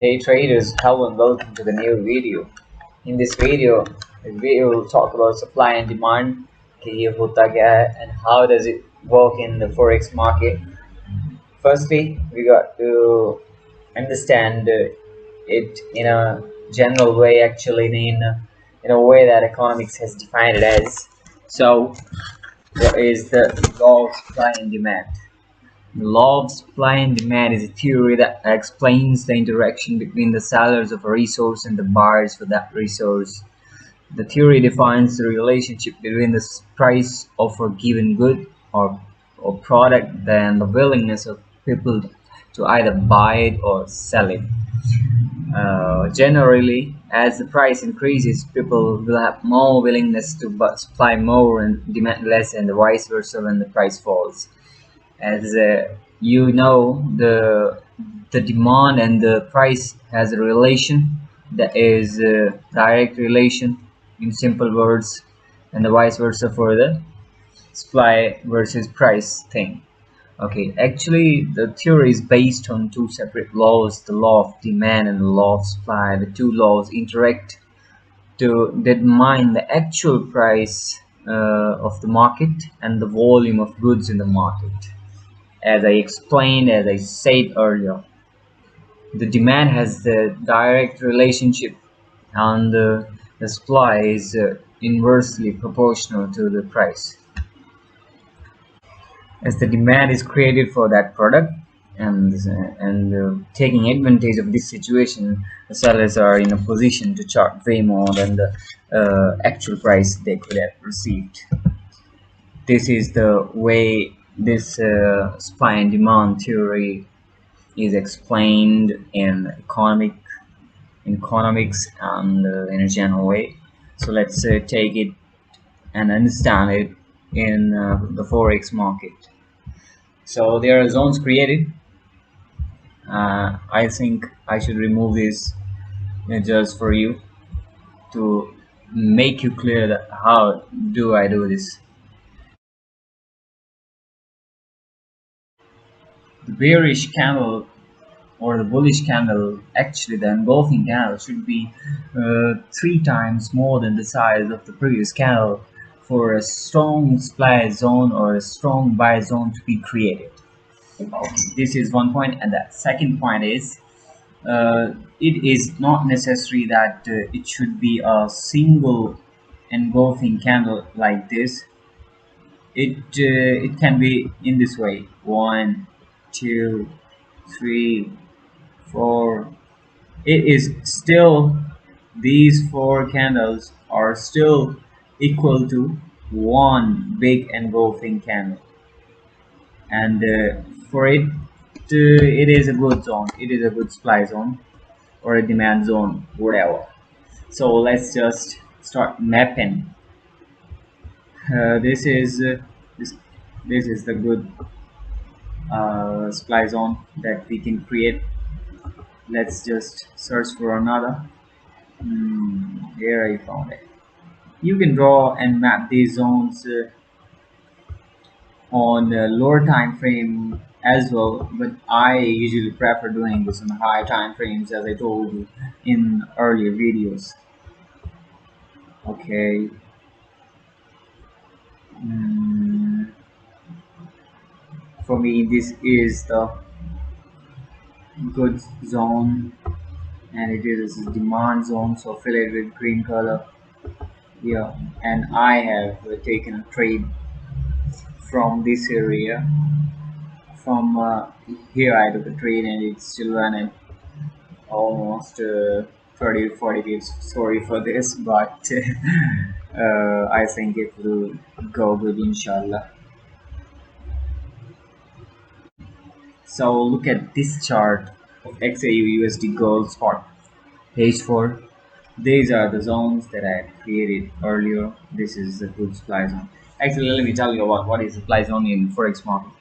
Hey traders, hello and welcome to the new video. In this video, we will talk about supply and demand, कि ये होता क्या है and how does it work in the forex market. Firstly, we got to understand it in a general way, actually in a way that economics has defined it as. So, what is the law of supply and demand? The law of supply and demand is a theory that explains the interaction between the sellers of a resource and the buyers for that resource. The theory defines the relationship between the price of a given good or product and the willingness of people to either buy it or sell it. Generally, as the price increases, people will have more willingness to supply more and demand less, and the vice versa when the price falls. As you know, the demand and the price has a relation that is a direct relation in simple words, and the vice versa for the supply versus price thing. Okay, actually the theory is based on two separate laws, the law of demand and the law of supply. The two laws interact to determine the actual price of the market and the volume of goods in the market. As I explained, as I said earlier, the demand has the direct relationship and the supply is inversely proportional to the price. As the demand is created for that product, and taking advantage of this situation, the sellers are in a position to charge way more than the actual price they could have received. This is the way this supply and demand theory is explained in economics and in a general way. So let's take it and understand it in the forex market. So there are zones created. I think I should remove this just for you to make you clear that how do I do this. The bearish candle or the bullish candle, actually the engulfing candle should be 3 times more than the size of the previous candle for a strong supply zone or a strong buy zone to be created. Okay, this is one point, and the second point is it is not necessary that it should be a single engulfing candle like this. It can be in this way: one, two, three, four. It is still, these four candles are still equal to one big engulfing candle, and for it it is a good zone, it is a good supply zone or a demand zone, whatever. So let's just start mapping. This is this this is the good supply zone that we can create. Let's just search for another. Here I found it. You can draw and map these zones on the lower time frame as well, but I usually prefer doing this on high time frames, as I told you in earlier videos. Okay. Mm, for me, this is the good zone, and it is a demand zone, so fill it with green color. Yeah, and I have taken a trade from this area. From here I took a trade and it's still running almost 30 40 pips. Sorry for this, but I think it will go good, inshallah. So look at this chart of XAU USD gold spot, page 4. These are the zones that I created earlier. This is the good supply zone. Actually, let me tell you about what is supply zone in forex market.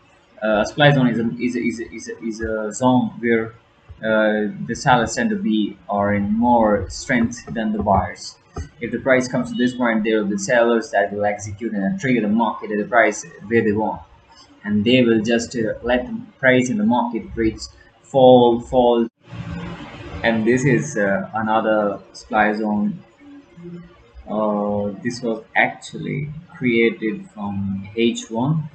Supply zone is a zone where the sellers tend to be are in more strength than the buyers. If the price comes to this point, there will be sellers that will execute and trigger the market at the price where they want, and they will just let the price in the market rates fall, And this is another supply zone. This was actually created from H1.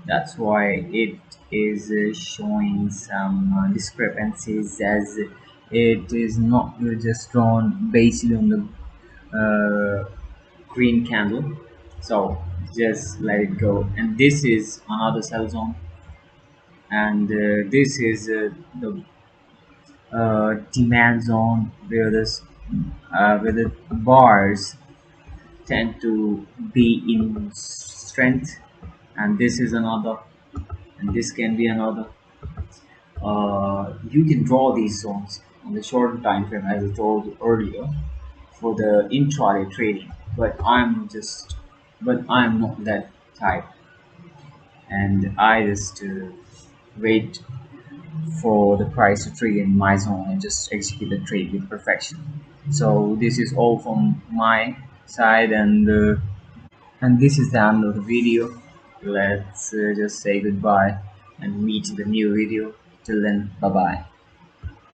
That's why it is showing some discrepancies, as it is not just drawn based on the green candle. So just let it go. And this is another cell zone, and this is the demand zone where where the bars tend to be in strength, and this is another, and this can be another. You can draw these zones on the shorter time frame, as I told you earlier, for the intraday trading. But I'm not that type, and I just wait for the price to trade in my zone and just execute the trade with perfection. So this is all from my side, and this is the end of the video. Let's just say goodbye and meet in the new video. Till then, bye bye.